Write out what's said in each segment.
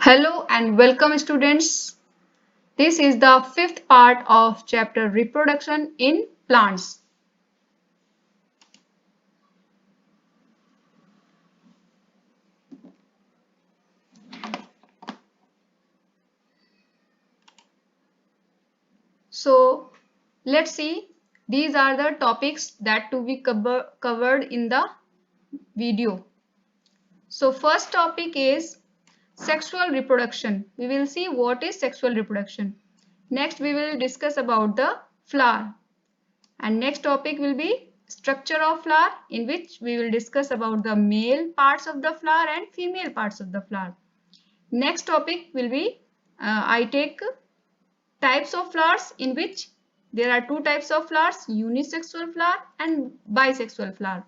Hello and welcome students. This is the fifth part of chapter reproduction in plants. So let's see, these are the topics that to be covered in the video. So first topic is sexual reproduction. We will see what is sexual reproduction. Next we will discuss about the flower. And next topic will be structure of flower, in which we will discuss about the male parts of the flower and female parts of the flower. Next topic will be I take types of flowers, in which there are two types of flowers, unisexual flower and bisexual flower.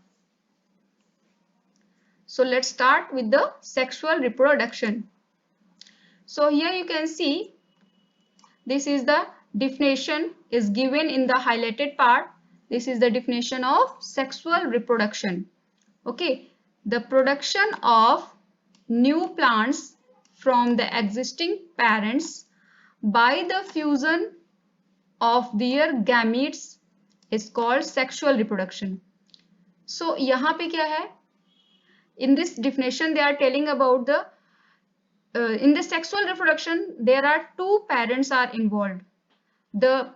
So let's start with the sexual reproduction. So here you can see, this is the definition is given in the highlighted part. This is the definition of sexual reproduction. Okay, the production of new plants from the existing parents by the fusion of their gametes is called sexual reproduction. So यहाँ पे क्या है? In this definition they are telling about the in the sexual reproduction there are two parents are involved. The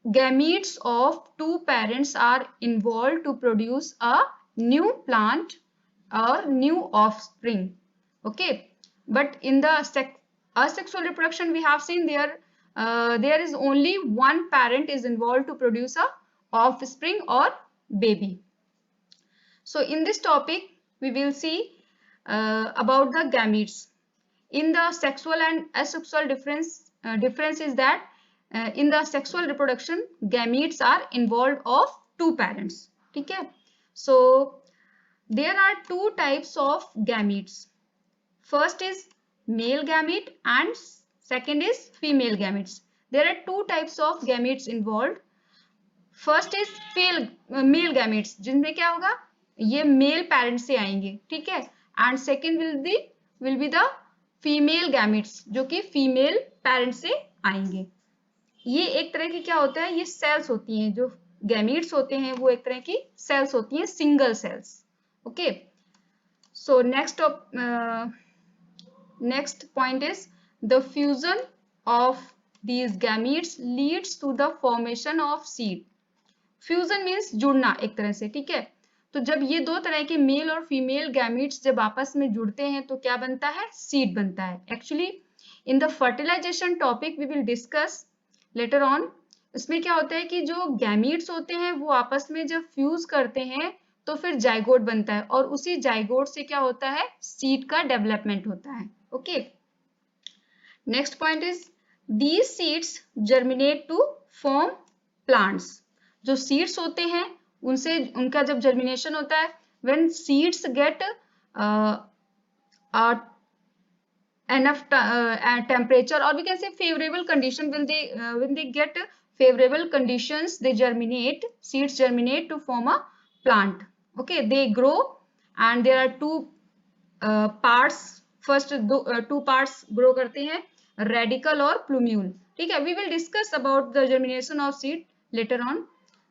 gametes of two parents are involved to produce a new plant or new offspring. Okay, but in the asexual reproduction we have seen there is only one parent is involved to produce a offspring or baby. So in this topic we will see about the gametes. In the sexual and asexual difference is that in the sexual reproduction gametes are involved of two parents. Okay, so there are two types of gametes. First is male gamete and second is female gametes. There are two types of gametes involved. First is male gametes, जिनमें क्या होगा, ये male parent से आएंगे, ठीक है. And second will be the female gametes, जो कि फीमेल पेरेंट से आएंगे. ये एक तरह की क्या होता है, ये सेल्स होती हैं, जो गैमेट्स होते हैं वो एक तरह की सेल्स होती हैं, single cells. Okay, so next point is the fusion of these gametes leads to the formation of seed. Fusion means जुड़ना एक तरह से, ठीक है. तो जब ये दो तरह के मेल और फीमेल गैमेट्स जब आपस में जुड़ते हैं तो क्या बनता है, सीड बनता है. Actually in the fertilization topic we will discuss later on. इसमें क्या होता है कि जो गैमेट्स होते हैं वो आपस में जब फ्यूज करते हैं तो फिर जाइगोट बनता है, और उसी जाइगोट से क्या होता है, सीड का डेवलपमेंट होता है. Okay, next point is these seeds germinate to form plants. जो सीड्स होते हैं उनसे उनका जब जर्मिनेशन होता है, when seeds get enough temperature, or we can say favorable condition, when they get favorable conditions they germinate, seeds germinate to form a plant. Okay, they grow and there are two parts. First two parts grow करते हैं, radicle और plumule. ठीक है, we will discuss about the germination of seed later on.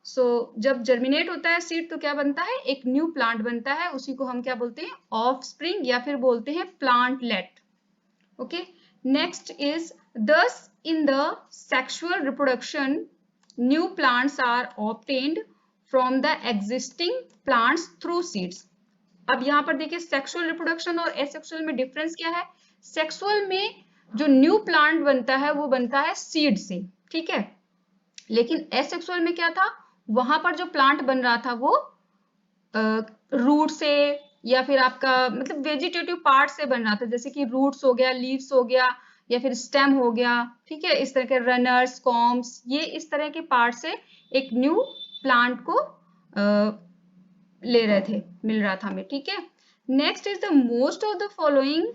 सो जब germinate होता है seed तो क्या बनता है, एक न्यू प्लांट बनता है, उसी को हम क्या बोलते हैं, ऑफ स्प्रिंग, या फिर बोलते हैं plantlet. Okay, next is this in the sexual reproduction new plants are obtained from the existing plants through seeds. अब यहाँ पर देखिए सेक्सुअल रिप्रोडक्शन और एसेक्सुअल में डिफरेंस क्या है. सेक्सुअल में जो न्यू प्लांट बनता है वो बनता है सीड से, ठीक है. लेकिन एसेक्सुअल में क्या था, वहां पर जो प्लांट बन रहा था वो रूट से या फिर आपका मतलब वेजिटेटिव पार्ट से बन रहा था, जैसे कि रूट्स हो गया, लीव्स हो गया, या फिर स्टेम हो गया, ठीक है. इस तरह के रनर्स, कॉम्स, ये इस तरह के पार्ट से एक न्यू प्लांट को ले रहे थे, मिल रहा था हमें, ठीक है. Next is the most of the following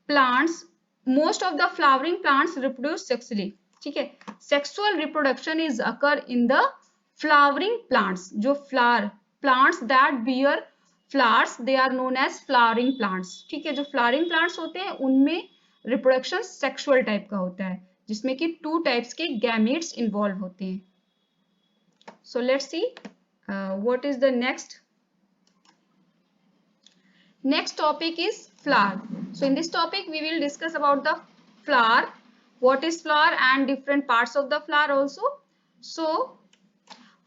plants, most of the flowering plants reproduce sexually. ठीक है, sexual reproduction is occur in the flowering plants. जो flower plants that bear flowers they are known as flowering plants. ठीक है, जो flowering plants होते हैं उनमें reproduction sexual type का होता है, जिसमें कि 2 टाइप्स के गैमीट्स इन्वॉल्व होते हैं. So let's see what is the next. Next topic is flower. So in this topic we will discuss about the flower, what is flower and different parts of the flower also. So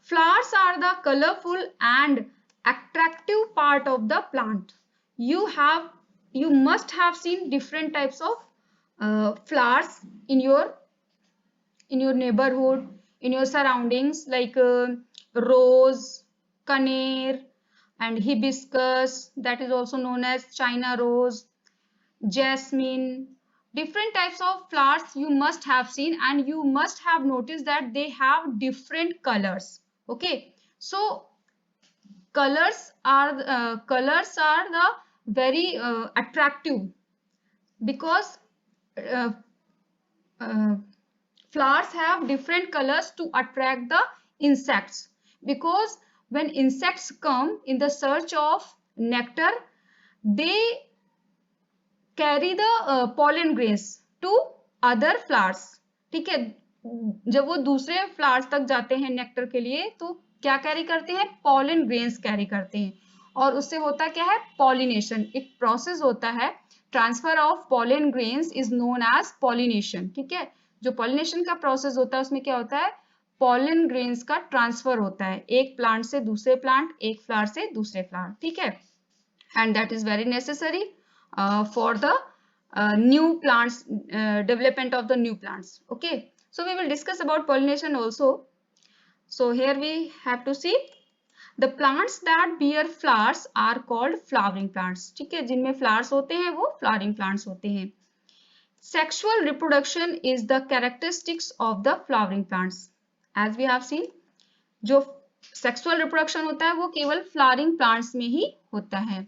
flowers are the colorful and attractive part of the plant. You must have seen different types of flowers in your neighborhood, in your surroundings, like rose, kaneer, and hibiscus, that is also known as China rose, jasmine. Different types of flowers you must have seen, and you must have noticed that they have different colors. Okay, so colors are the very attractive, because uh, uh, flowers have different colors to attract the insects, because when insects come in the search of nectar, they carry the pollen grains to other flowers. ठीक है, जब वो दूसरे flowers तक जाते हैं nectar के लिए, तो क्या कैरी करते हैं? पॉलन ग्रेन्स कैरी करते हैं, और उससे होता क्या है? पॉलिनेशन. एक प्रोसेस होता है, transfer of pollen grains is known as pollination. ठीक है, जो पॉलिनेशन का प्रोसेस होता है उसमें क्या होता है? पॉलन ग्रेन्स का ट्रांसफर होता है, एक प्लांट से दूसरे प्लांट, एक फ्लावर से दूसरे फ्लावर. ठीक है, and that is very necessary for the new plants, development of the new plants. Okay, so we will discuss about pollination also. So here we have to see the plants that bear flowers are called flowering plants. ठीक है, जिनमें flowers होते हैं वो flowering plants होते हैं. Sexual reproduction is the characteristics of the flowering plants. As we have seen, जो sexual reproduction होता है वो केवल flowering plants में ही होता है.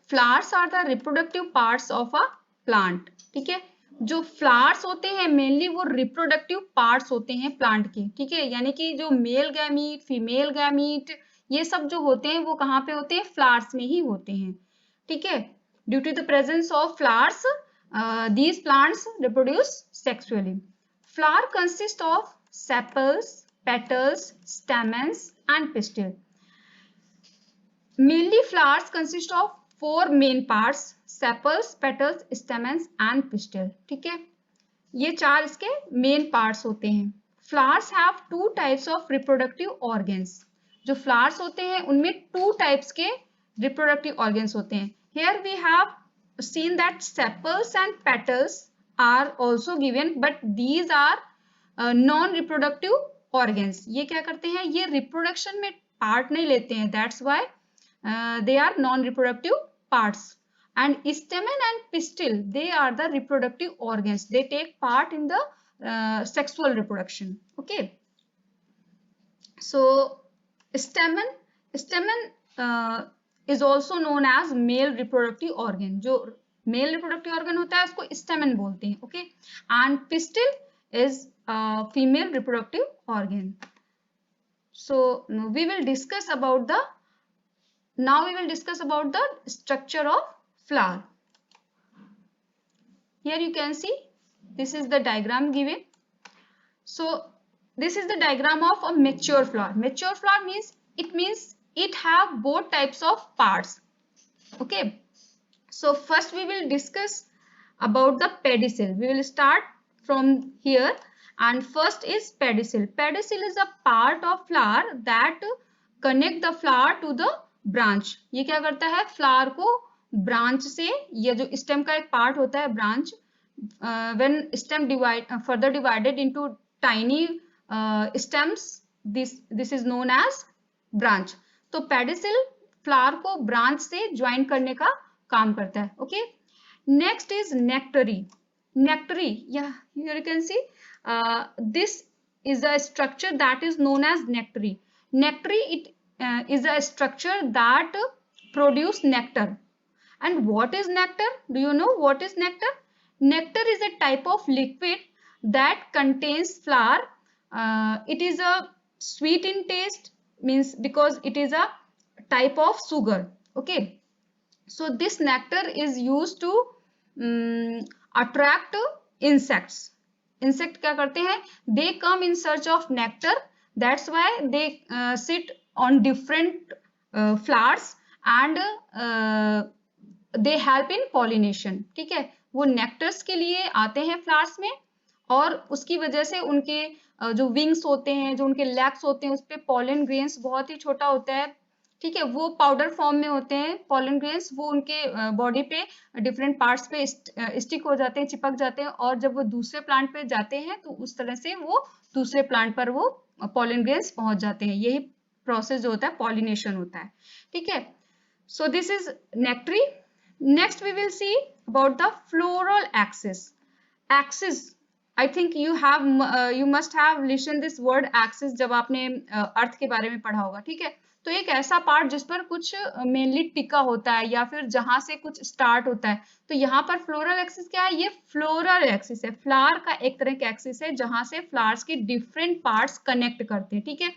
Flowers are the reproductive parts of a plant. ठीक है, जो फ्लावर्स होते हैं मेनली वो रिप्रोडक्टिव पार्ट्स होते हैं प्लांट के. ठीक है, यानी कि जो मेल गैमीट, फीमेल गैमीट, ये सब जो होते हैं वो कहाँ पे होते हैं? फ्लावर्स में ही होते हैं. ठीक है, due to the presence of flowers these plants reproduce sexually. Flower consist of sepals, petals, stamens and pistil. Mainly flowers consist of 4 main parts: sepals, petals, stamens and pistil. ठीक है, ये 4 इसके मेन पार्ट्स होते हैं. Flowers have 2 types of reproductive organs. जो flowers होते हैं उनमें 2 टाइप्स के रिप्रोडक्टिव ऑर्गन्स होते हैं. Here we have seen that sepals and petals are also given, but these are non reproductive organs. ये क्या करते हैं? ये रिप्रोडक्शन में पार्ट नहीं लेते हैं, that's why they are non reproductive parts. And stamen and pistil, they are the reproductive organs. They take part in the sexual reproduction. Okay, so stamen is also known as male reproductive organ. जो male reproductive organ होता है उसको stamen बोलते हैं. Okay, and pistil is female reproductive organ. So we will discuss about the structure of flower. Here you can see, this is the diagram given. So this is the diagram of a mature flower. Mature flower means it have both types of parts. Okay, so first we will discuss about the pedicel. We will start from here, and first is pedicel. Pedicel is a part of flower that connect the flower to the branch. ये क्या करता है? Flower को branch से, ये जो stem का एक पार्ट होता है branch, when stem further divided into tiny stems, this is known as branch. तो पेडिसिल फ्लावर को ब्रांच से ज्वाइन करने का काम करता है. Okay, next is nectary. Nectary, here you can see this is a structure that is known as nectary. Nectary, it is a structure that produce nectar. And what is nectar? Do you know what is nectar? Nectar is a type of liquid that contains flower. It is a sweet in taste, means because it is a type of sugar. Okay, so this nectar is used to attract insects. Insect क्या करते हैं, they come in search of nectar, that's why they sit on different flowers and they help in pollination. ठीक है, वो nectars के लिए आते हैं फ्लावर्स में, और उसकी वजह से उनके जो विंग्स होते हैं, जो उनके लेग्स होते हैं, उस पे पॉलन ग्रेन्स बहुत ही छोटा होता है। ठीक है, वो पाउडर फॉर्म में होते हैं पॉलन ग्रेन्स, वो उनके बॉडी पे डिफरेंट पार्ट्स पे स्टिक हो जाते हैं, चिपक जाते हैं, और जब वो दूसरे प्लांट पे जाते हैं तो उस तरह से वो दूसरे प्लांट पर वो पॉलन ग्रेन्स पहुंच जाते हैं। यही प्रोसेस जो होता है पॉलिनेशन होता है। ठीक है, so this is nectary. Next we will see about the floral axis. Axis, I think you must have listened this word axis जब आपने अर्थ के बारे में पढ़ा होगा। ठीक है, तो एक ऐसा पार्ट जिस पर कुछ मेनली टिका होता है या फिर जहां से कुछ स्टार्ट होता है। तो यहाँ पर फ्लोरल एक्सिस क्या है, ये फ्लोरल एक्सिस है, फ्लावर का एक तरह का एक्सिस है जहां से फ्लावर्स के डिफरेंट पार्ट्स कनेक्ट करते हैं। ठीक है,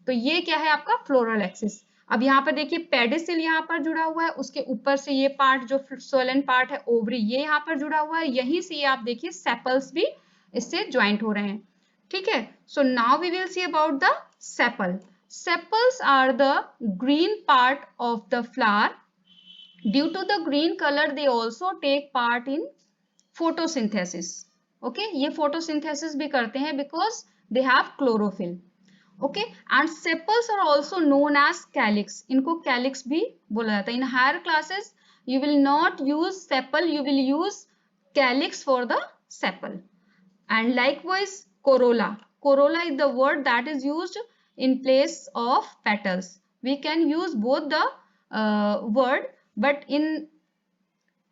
तो ये क्या है आपका फ्लोरल एक्सिस। अब यहाँ पर देखिए पेडिसिल यहाँ पर जुड़ा हुआ है, उसके ऊपर से ये पार्ट जो स्वेलन पार्ट है ओवरी, ये यहाँ पर जुड़ा हुआ है, यहीं से ये आप देखिए सेपल्स भी इससे ज्वाइंट हो रहे हैं। ठीक है, so now we will see about the sepal. Sepals are the green part of the flower. Due to the green colour they also take part in photosynthesis. Okay, ये फोटोसिंथेसिस भी करते हैं because they have chlorophyll. Okay, and sepals are also known as calyx, इनको calyx भी बोला जाता है। In higher classes you will not use sepal, you will use calyx for the sepal. And likewise corolla, corolla is the word that is used in place of petals. We can use both the word, but in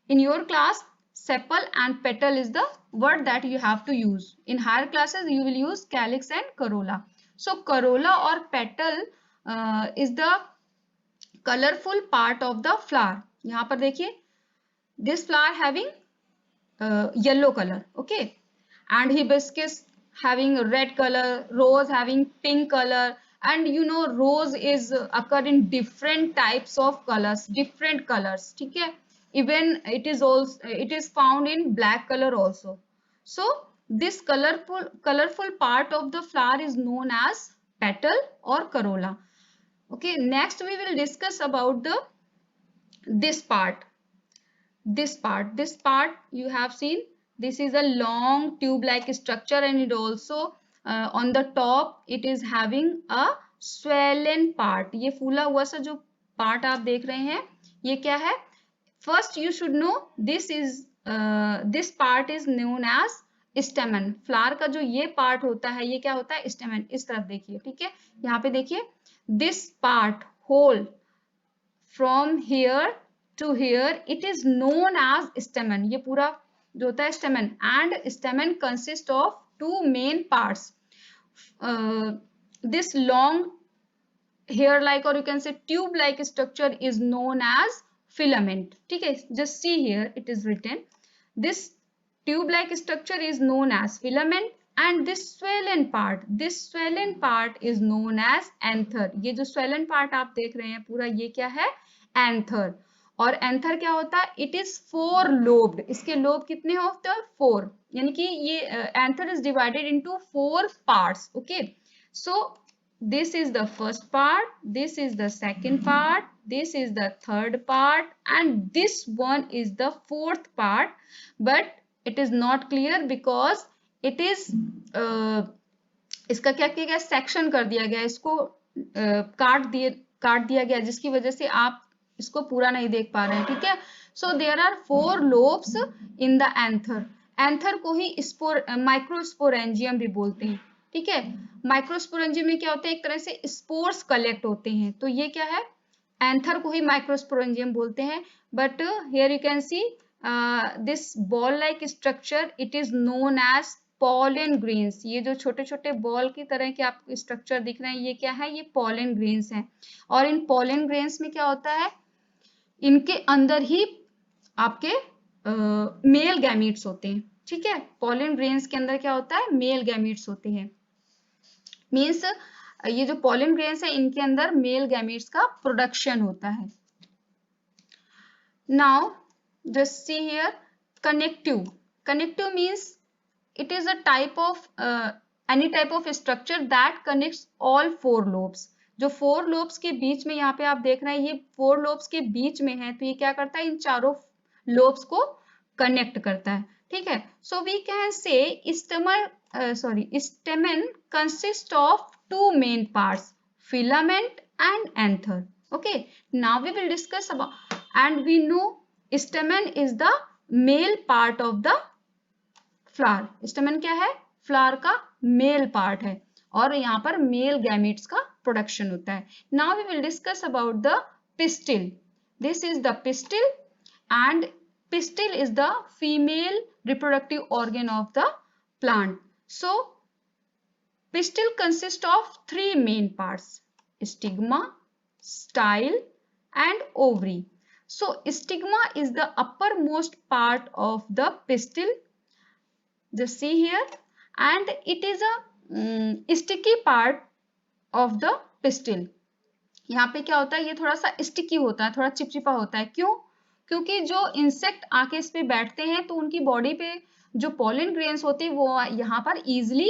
your class sepal and petal is the word that you have to use. In higher classes you will use calyx and corolla. So corolla or petal is the colorful part of the flower. यहाँ पर देखिए this flower having yellow color, okay, and hibiscus having red color, rose having pink color, and you know rose is occur in different types of colors, different colors. ठीक है, even it is found in black color also. So this colorful part of the flower is known as petal or corolla. Okay, next we will discuss about the this part you have seen, this is a long tube like structure, and it also on the top it is having a swollen part. ये फूला हुआ सा जो part आप देख रहे हैं ये क्या है, first you should know this part is known as stamen. Flower का जो ये पार्ट होता है ये क्या होता है, स्टेमन। इस तरफ देखिए, ठीक है, यहाँ पे देखिए this part whole from here to here it is known as stamen. ये पूरा जो होता है stamen, and stamen consists of two main parts. This long hair like or you can say tube like structure is known as filament. ठीक है, just see here it is written this tube like structure is known as filament, and this swollen part is known as anther. ये जो swollen part आप देख रहे हैं पूरा ये क्या है, anther. और एंथर क्या होता है, इट इज फोर लोब्ड, इसके लोब कितने होते हैं, फोर, यानी कि ये anther is divided into four parts. Okay, so this is the first part, this is the second part, this is the third part, and this one is the fourth part, but it is not clear because it is इसका क्या किया गया, section कर दिया गया, इसको काट दिया गया, जिसकी वजह से आप इसको पूरा नहीं देख पा रहे हैं. ठीक है, so there are four lobes in the anther. Anther को ही माइक्रोस्पोरेंजियम भी बोलते हैं. ठीक है, माइक्रोस्पोरेंजियम में क्या होता है, एक तरह से स्पोर्स कलेक्ट होते हैं, तो ये क्या है, एंथर को ही माइक्रोस्पोरेंजियम बोलते हैं. But here you can see this ball like structure, it is known as pollen grains. ये जो छोटे छोटे बॉल की तरह के आपको स्ट्रक्चर दिख रहे हैं ये क्या है, ये पॉलन ग्रेन्स हैं. और इन पॉलन ग्रेन्स में क्या होता है, इनके अंदर ही आपके मेल गैमीट्स होते हैं. ठीक है, पॉलन ग्रेन्स के अंदर क्या होता है, मेल गैमीट्स होते हैं. मीन्स ये जो पॉलन ग्रेन्स है इनके अंदर मेल गैमीट्स का प्रोडक्शन होता है. Now just see here, Connective means it is a type of any type of structure that connects all four lobes. जो फोर लोब्स के बीच में, यहाँ पे आप देख रहे हैं ये फोर लोब्स के बीच में है, तो ये क्या करता है, इन चारों लोब्स को कनेक्ट करता है, ठीक है. So we can say stamen consist of two main parts, filament and anther. Okay, now we will discuss about, and we know stamen is the male part of the flower. Stamen क्या है, flower का male part है और यहाँ पर male gametes का production होता है. Now we will discuss about the pistil. This is the pistil and pistil is the female reproductive organ of the plant. So pistil consists of three main parts: stigma, style and ovary. So stigma is the uppermost part of the pistil, just see here, and it is a sticky part of the pistil. यहाँ पे क्या होता है, ये थोड़ा सा sticky होता है, थोड़ा चिपचिपा होता है. क्यों? क्योंकि जो इंसेक्ट आके इस पे बैठते हैं तो उनकी बॉडी पे जो पॉलन ग्रेन्स होते हैं वो यहाँ पर इजीली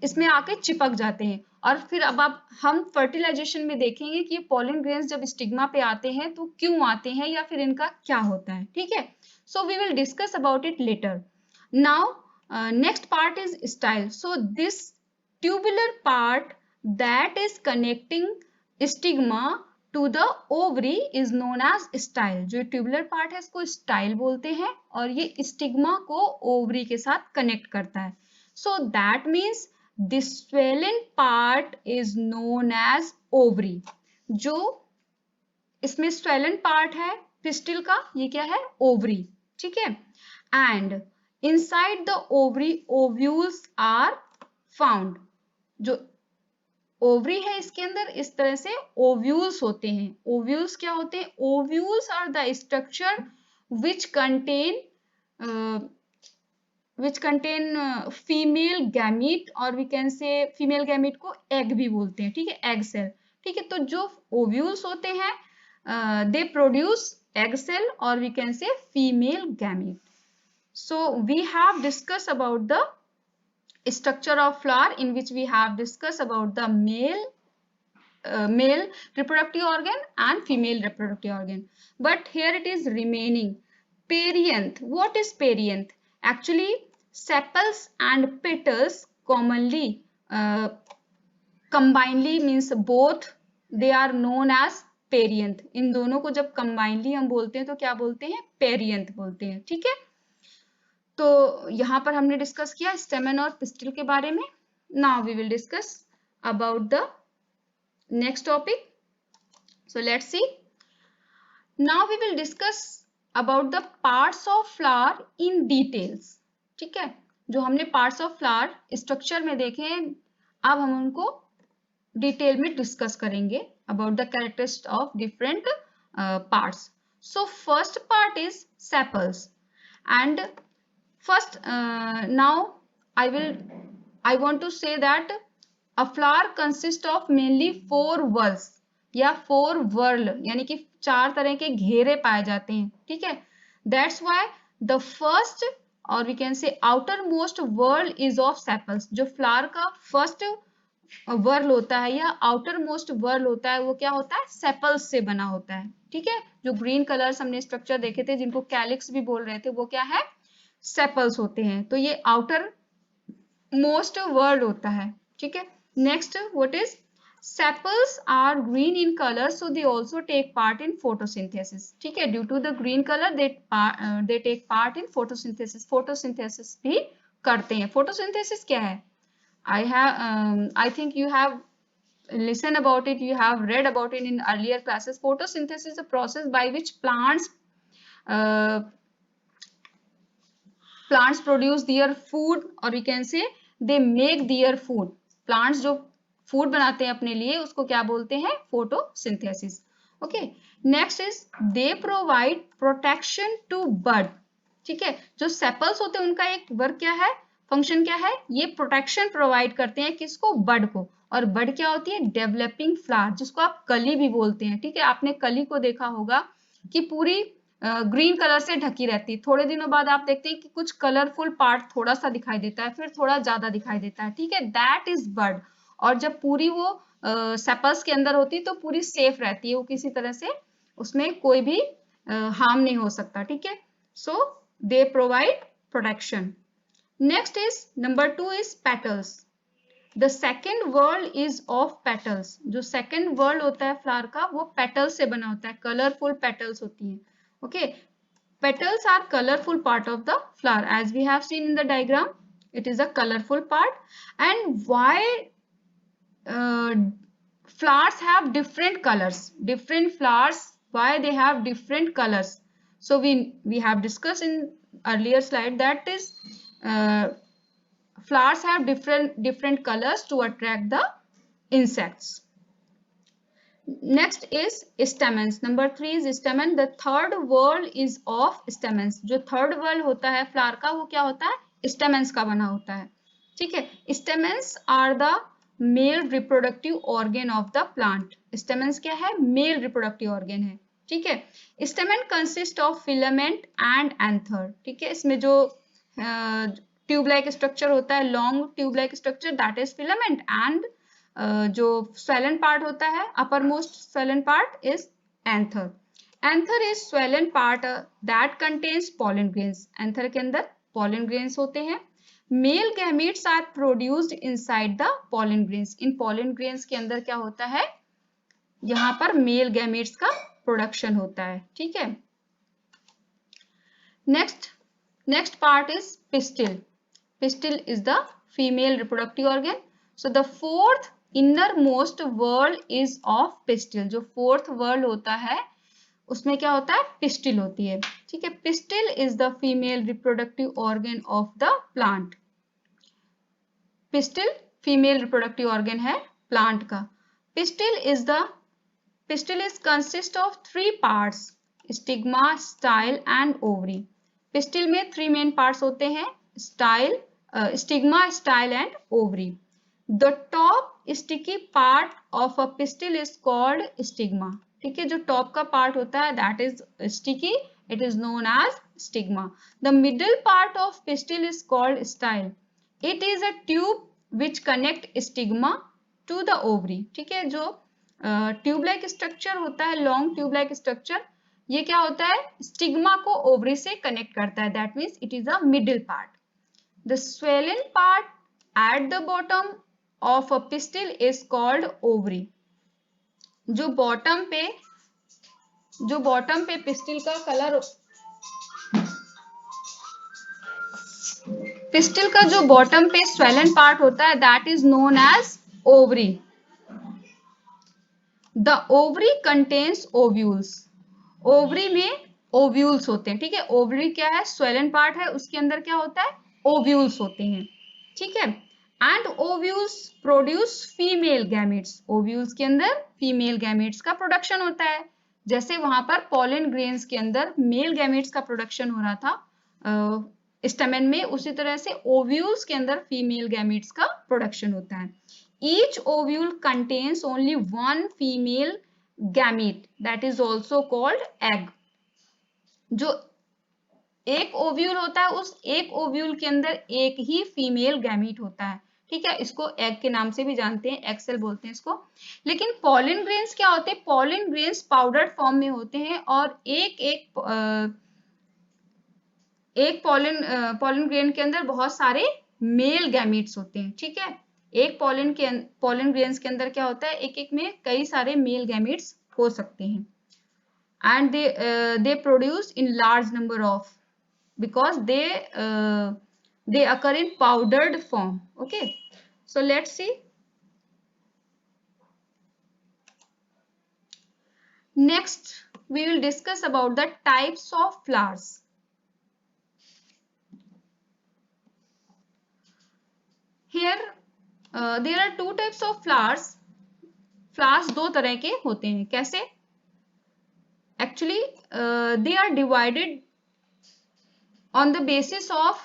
इसमें आके चिपक जाते हैं. और फिर अब हम फर्टिलाइजेशन में देखेंगे कि ये पॉलन ग्रेन्स जब स्टिग्मा पे आते हैं तो क्यों आते हैं या फिर इनका क्या होता है, ठीक है. So we will discuss about it later. Now next part is style. So this tubular part that is connecting stigma to the ovary is known as style. जो ट्यूबुलर पार्ट है इसको स्टाइल बोलते हैं और ये स्टिग्मा को ovary के साथ कनेक्ट करता है. So that means this swollen part is known as ovary. जो इसमें स्वेलन पार्ट है पिस्टिल का, ये क्या है, ओवरी, ठीक है. And inside the ovary ovules are found. जो ओवरी है इसके अंदर इस तरह से ओव्यूल्स होते हैं. ओव्यूल्स क्या होते हैं? Ovules are the structure which contain female gamete, और we can say female gamete को एग भी बोलते हैं, ठीक है, एग सेल, ठीक है. तो जो ओव्यूल्स होते हैं दे प्रोड्यूस एग सेल और we can say female gamete. So we have discuss about the structure of flower, in which we have discussed about the male reproductive organ and female reproductive organ. But here it is remaining perianth. What is perianth? Actually sepals and petals commonly combinedly means both, they are known as perianth. इन दोनों को जब combinedly हम बोलते हैं तो क्या बोलते हैं? perianth बोलते हैं, ठीक है. तो यहाँ पर हमने डिस्कस किया स्टेमन और पिस्टिल के बारे में. Now we will discuss about the next topic. So let's see. Now we will discuss about the parts of flower in details, ठीक है. जो हमने पार्ट्स ऑफ फ्लावर स्ट्रक्चर में देखे हैं, अब हम उनको डिटेल में डिस्कस करेंगे about the characteristics of different parts. So first part is sepals. And first now I want to say that a flower consists of mainly four whorls या four whorl, यानी कि चार तरह के घेरे पाए जाते हैं, ठीक है. That's why the first or we can say outermost whorl is of sepals. जो फ्लावर का फर्स्ट whorl होता है या outermost whorl होता है वो क्या होता है? सेपल्स से बना होता है, ठीक है. जो ग्रीन कलर्स हमने स्ट्रक्चर देखे थे जिनको कैलिक्स भी बोल रहे थे वो क्या है? सेपल्स होते हैं. तो ये आउटर मोस्ट वर्ल्ड होता है, ठीक है. Next what is sepals are green in colour, so they also take part in photosynthesis, ठीक है. Due to the green colour they take part in photosynthesis. Photosynthesis भी करते हैं. फोटोसिंथेसिस क्या है? I think you have listened about it, you have read about it in earlier classes. Photosynthesis is a process by which plants produce their food, or we can say they make their food. plants जो food बनाते हैं अपने लिए उसको क्या बोलते हैं? photosynthesis. okay, next is they provide protection to bud, ठीक है. जो sepals होते हैं उनका एक वर्क क्या है, फंक्शन क्या है? ये प्रोटेक्शन प्रोवाइड करते हैं किसको? बड को. और बड क्या होती है? डेवलपिंग फ्लावर, जिसको आप कली भी बोलते हैं, ठीक है. आपने कली को देखा होगा कि पूरी ग्रीन कलर से ढकी रहती है। थोड़े दिनों बाद आप देखते हैं कि कुछ कलरफुल पार्ट थोड़ा सा दिखाई देता है, फिर थोड़ा ज्यादा दिखाई देता है, ठीक है, दैट इज बड। और जब पूरी वो सेपल्स के अंदर होती है तो पूरी सेफ रहती है, वो किसी तरह से उसमें कोई भी हार्म नहीं हो सकता, ठीक है। So they provide protection. Next is number 2 is petals. The second world is of petals. जो सेकेंड वर्ल्ड होता है फ्लावर का वो पेटल्स से बना होता है, कलरफुल पेटल्स होती हैं। Okay, petals are colorful part of the flower as we have seen in the diagram. It is a colorful part. And why flowers have different colors? Different flowers, why they have different colors? So we have discussed in earlier slide that is flowers have different colors to attract the insects. Next is stamens. Number 3 is stamen. The third word is of stamens. जो third word होता है flower का वो क्या होता है? Stamens का बना होता है, ठीक है। Stamens are the male reproductive organ of the plant. Stamens क्या है? Male reproductive organ है, ठीक है। Stamen consist of filament and anther, ठीक है। इसमें जो ट्यूब लाइक स्ट्रक्चर होता है, long tube like structure, that is filament, and जो swollen part होता है, uppermost swollen part is anther. Anther is swollen part that contains pollen grains. Anther के अंदर pollen grains होते हैं. Male gametes are produced inside the pollen grains. In pollen grains के अंदर क्या होता है? यहाँ पर male gametes का production होता है, ठीक है। Next part is pistil. Pistil is the female reproductive organ. So the fourth innermost whorl is of pistil. जो fourth whorl होता है उसमें क्या होता है? Pistil होती है, ठीक है। Pistil is the female reproductive organ of the plant. Pistil female reproductive organ है plant का. Pistil is consist of 3 parts: stigma, style and ovary. Pistil में 3 main parts होते हैं: stigma, style and ovary. The top sticky part of a pistil is called stigma. ठीक है, जो top का part होता है that is sticky, it is known as stigma. The middle part of pistil is called style. It is a tube which connect stigma to the ovary. ठीक है, जो tube like structure होता है, long tube like structure, ये क्या होता है? Stigma को ओवरी से कनेक्ट करता है, that means it is a middle part. The swollen part at the bottom of a pistil is called ovary. जो बॉटम पे पिस्टिल का कलर, पिस्टिल का जो बॉटम पे swollen part होता है that is known as ovary. The ovary contains ovules. Ovary में ovules होते हैं, ठीक है। ओवरी क्या है? swollen part है, उसके अंदर क्या होता है? ओव्यूल्स होते हैं, ठीक है। And ovules produce female gametes. Ovules के अंदर फीमेल गैमेट्स का प्रोडक्शन होता है, जैसे वहां पर पॉलन ग्रेन्स के अंदर मेल गैमेट्स का प्रोडक्शन हो रहा था स्टेमेन में, उसी तरह से ओव्यूल्स के अंदर फीमेल गैमेट्स का प्रोडक्शन होता है. Each ovule contains only one female gamete that is also called egg. जो एक ओव्यूल होता है उस एक ओव्यूल के अंदर एक ही फीमेल गैमीट होता है, ठीक है। इसको एग के नाम से भी जानते हैं, एग सेल बोलते हैं इसको. लेकिन पॉलन ग्रेन्स क्या होते हैं? पॉलन ग्रेन्स पाउडर्ड फॉर्म में होते हैं और एक पॉलन ग्रेन के अंदर बहुत सारे मेल गैमीट्स होते हैं, ठीक है। एक पॉलन ग्रेन्स के अंदर क्या होता है? एक में कई सारे मेल गैमीट्स हो सकते हैं. And they produce in large number of, because they occur in powdered form. Okay, so let's see. Next we will discuss about the types of flowers. Here there are 2 types of flowers. Flowers दो तरह के होते हैं. कैसे? Actually they are divided on the basis of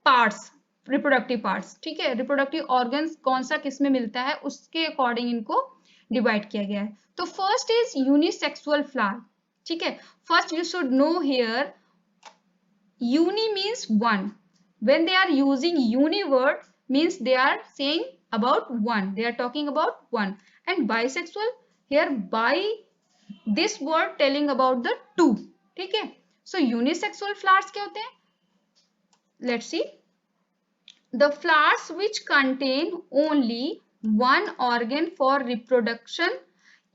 parts, reproductive parts. ठीक है, reproductive organs कौन सा किस में मिलता है उसके अकॉर्डिंग इनको डिवाइड किया गया है. तो फर्स्ट इज यूनिसेक्सुअल फ्लावर. ठीक है. First you should know here uni means one. When they are using uni word means they are saying about one, they are talking about one. And bisexual, here bi, this word telling about the two. ठीक है. So unisexual flowers क्या होते हैं? Let's see. The flowers which contain only one organ for reproduction,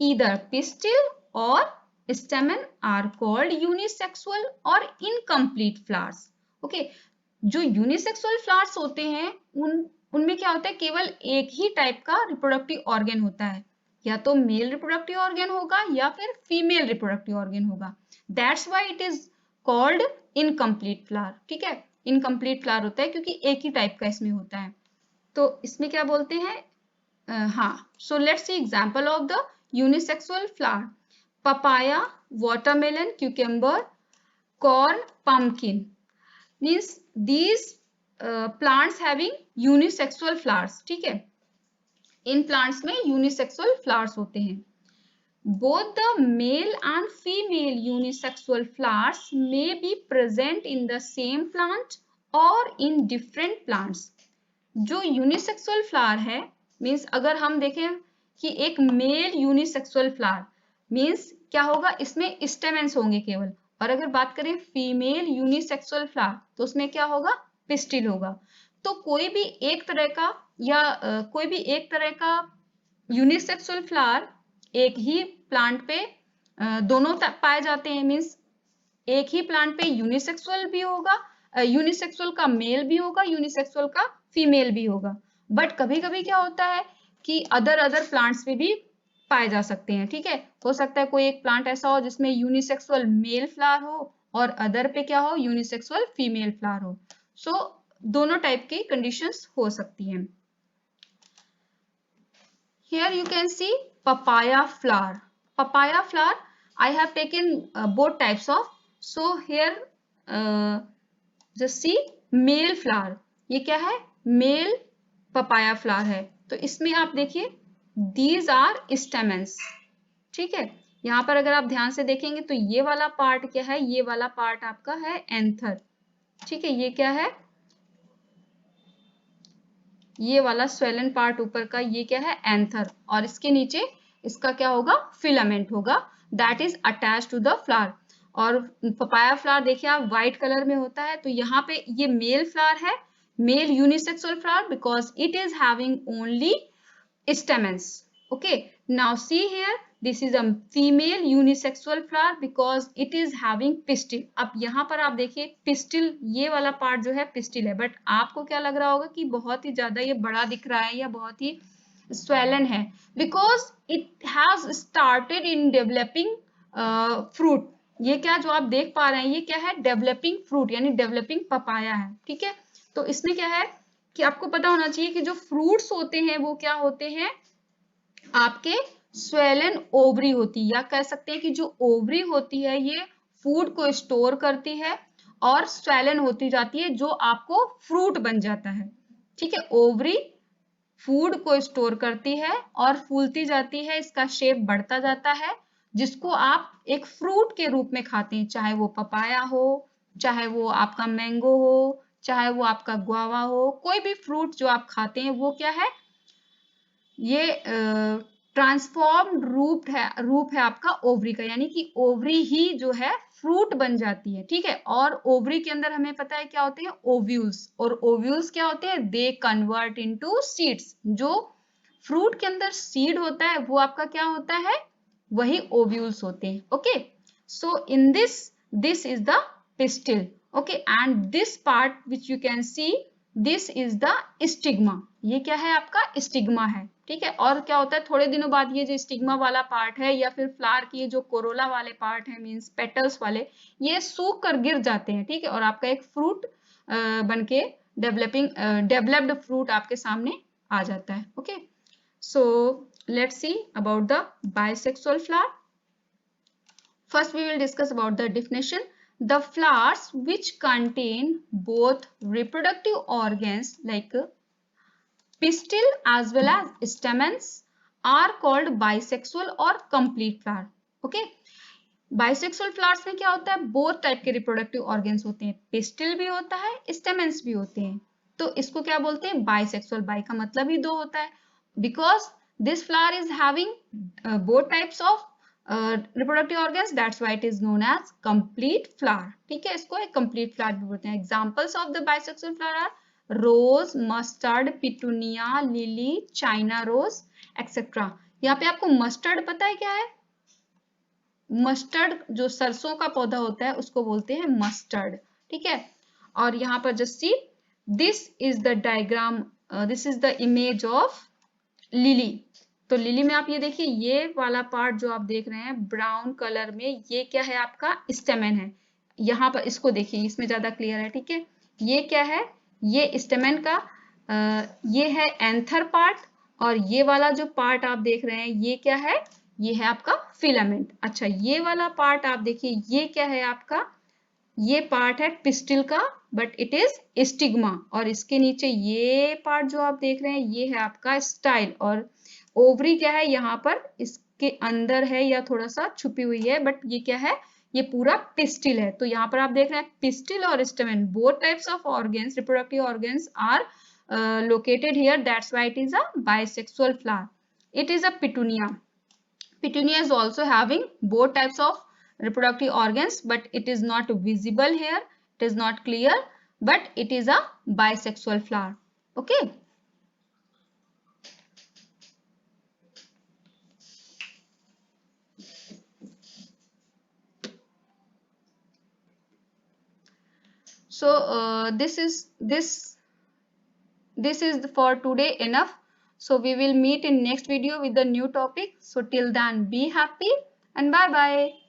either pistil or stamen, are called unisexual or incomplete flowers. Okay, जो unisexual flowers होते हैं उनमें क्या होता है, केवल एक ही टाइप का रिप्रोडक्टिव ऑर्गन होता है, या तो मेल रिप्रोडक्टिव ऑर्गन होगा या फिर फीमेल रिप्रोडक्टिव ऑर्गन होगा. That's why it is called incomplete flower. ठीक है, इनकम्प्लीट फ्लावर होता है क्योंकि एक ही टाइप का इसमें होता है. तो इसमें क्या बोलते हैं, हाँ, सो let's C example of the unisexual flower. Papaya, watermelon, cucumber, corn, pumpkin means these plants having unisexual flowers. ठीक है, इन plants में unisexual flowers होते हैं. Both the male and female unisexual flowers may be present in the same plant or in different plants. जो unisexual flower है means अगर हम देखें कि एक मेल यूनिसेक्सुअल फ्लावर मीन्स क्या होगा, इसमें स्टेमेंस होंगे केवल. और अगर बात करें फीमेल यूनिसेक्सुअल फ्लावर तो उसमें क्या होगा, पिस्टिल होगा. तो कोई भी एक तरह का या कोई भी एक तरह का यूनिसेक्सुअल फ्लावर एक ही प्लांट पे दोनों पाए जाते हैं. मीन्स एक ही प्लांट पे यूनिसेक्सुअल भी होगा, यूनिसेक्सुअल का मेल भी होगा, यूनिसेक्सुअल का फीमेल भी होगा. बट कभी कभी क्या होता है कि अदर प्लांट्स पे भी पाए जा सकते हैं. ठीक है, हो सकता है कोई एक प्लांट ऐसा हो जिसमें यूनिसेक्सुअल मेल फ्लावर हो और अदर पे क्या हो, यूनिसेक्सुअल फीमेल फ्लावर हो. सो दोनों टाइप की कंडीशंस हो सकती हैं. Here you can see papaya flower. Papaya flower I have taken both types of. So here just see male flower. ये क्या है, male papaya flower है. तो इसमें आप देखिए these are stamens. ठीक है, यहाँ पर अगर आप ध्यान से देखेंगे तो ये वाला पार्ट क्या है, ये वाला पार्ट आपका है एंथर. ठीक है, ये क्या है, ये वाला स्वेलन पार्ट ऊपर का ये क्या है, एंथर. और इसके नीचे इसका क्या होगा, फिलामेंट होगा, that is attach to the flower. और पपाया फ्लावर देखिए आप व्हाइट कलर में होता है. तो यहाँ पे ये मेल फ्लावर है, male unisexual flower, because it is having only stamens. Okay, now see here, this is a female unisexual flower because it is having pistil. अब यहाँ पर आप देखिए pistil, ये वाला पार्ट जो है pistil है, बट आपको क्या लग रहा होगा कि बहुत ही ज्यादा ये बड़ा दिख रहा है या बहुत ही swollen है, because it has started in developing fruit. ये क्या जो आप देख पा रहे हैं ये क्या है, डेवलपिंग फ्रूट यानी डेवलपिंग पपाया है. ठीक है, तो इसमें क्या है कि आपको पता होना चाहिए कि जो फ्रूट्स होते हैं वो क्या होते हैं, आपके स्वेलन ओवरी होती है, या कह सकते हैं कि जो ओवरी होती है ये फूड को स्टोर करती है और स्वेलन होती जाती है जो आपको फ्रूट बन जाता है. ठीक है, ओवरी फूड को स्टोर करती है और फूलती जाती है, इसका शेप बढ़ता जाता है जिसको आप एक फ्रूट के रूप में खाते हैं, चाहे वो पपाया हो, चाहे वो आपका मैंगो हो, चाहे वो आपका गुआवा हो. कोई भी फ्रूट जो आप खाते हैं वो क्या है, ये ट्रांसफॉर्म्ड रूप है आपका ओवरी का, यानी कि ओवरी ही जो है फ्रूट बन जाती है. ठीक है, और ओवरी के अंदर हमें पता है क्या होते हैं, ओव्यूल्स. और ओव्यूल्स क्या होते हैं, दे कन्वर्ट इनटू सीड्स. जो फ्रूट के अंदर सीड होता है वो आपका क्या होता है, वही ओव्यूल्स होते हैं. Okay, so in this is the pistil. Okay, and this part which you can see, this is the stigma. ये क्या है, आपका स्टिग्मा है. ठीक है, और क्या होता है थोड़े दिनों बाद ये जो स्टिग्मा वाला पार्ट है या फिर फ्लावर की जो कोरोला वाले पार्ट है मींस पेटल्स वाले, ये सूख कर गिर जाते हैं. ठीक है, और आपका एक फ्रूट बनके डेवलप्ड फ्रूट आपके सामने आ जाता है. Okay, so let's see about the bisexual flower. First we will discuss about the definition. The flowers which contain both reproductive organs like pistil as well as stamens are called bisexual or complete flower. Okay, bisexual flowers में क्या होता है, both type के reproductive organs होते हैं, pistil भी होता है, स्टेमेंस भी होते हैं, तो इसको क्या बोलते हैं, बाइसेक्सुअल। बाई का मतलब ही दो होता है, because this flower is having both types of reproductive organs, that's why it is known as complete flower. ठीक है, इसको एक कंप्लीट फ्लावर भी बोलते हैं। Examples of the bisexual flower are rose, mustard, petunia, lily, China rose etcetera. यहाँ पे आपको मस्टर्ड पता है क्या है, मस्टर्ड जो सरसों का पौधा होता है उसको बोलते हैं मस्टर्ड। ठीक है, और यहाँ पर just see, this is the diagram, this is the image of lily. तो लिली में आप ये देखिए, ये वाला पार्ट जो आप देख रहे हैं ब्राउन कलर में, ये क्या है, आपका स्टेमेन है। यहाँ पर इसको देखिए, इसमें ज्यादा क्लियर है। ठीक है, ये क्या है, ये स्टेमेन का ये है एंथर पार्ट, और ये वाला जो पार्ट आप देख रहे हैं ये क्या है, ये है आपका फिलामेंट। अच्छा, ये वाला पार्ट आप देखिए, ये क्या है आपका, ये पार्ट है पिस्टिल का, बट इट इज स्टिग्मा, और इसके नीचे ये पार्ट जो आप देख रहे हैं ये है आपका स्टाइल, और ओवरी क्या है यहाँ पर इसके अंदर है या थोड़ा सा छुपी हुई है, बट ये क्या है, ये पूरा पिस्टिल है। तो यहाँ पर आप देख रहे हैं पिस्टिल और stamen, both types of organs, reproductive organs are located here, that's why it is a bisexual flower. It is a petunia. Petunia is also having both types of reproductive organs, but it is not visible here, it is not clear, but it is a bisexual flower. Okay. So this is for today enough. So we will meet in next video with the new topic. So till then, be happy and bye bye.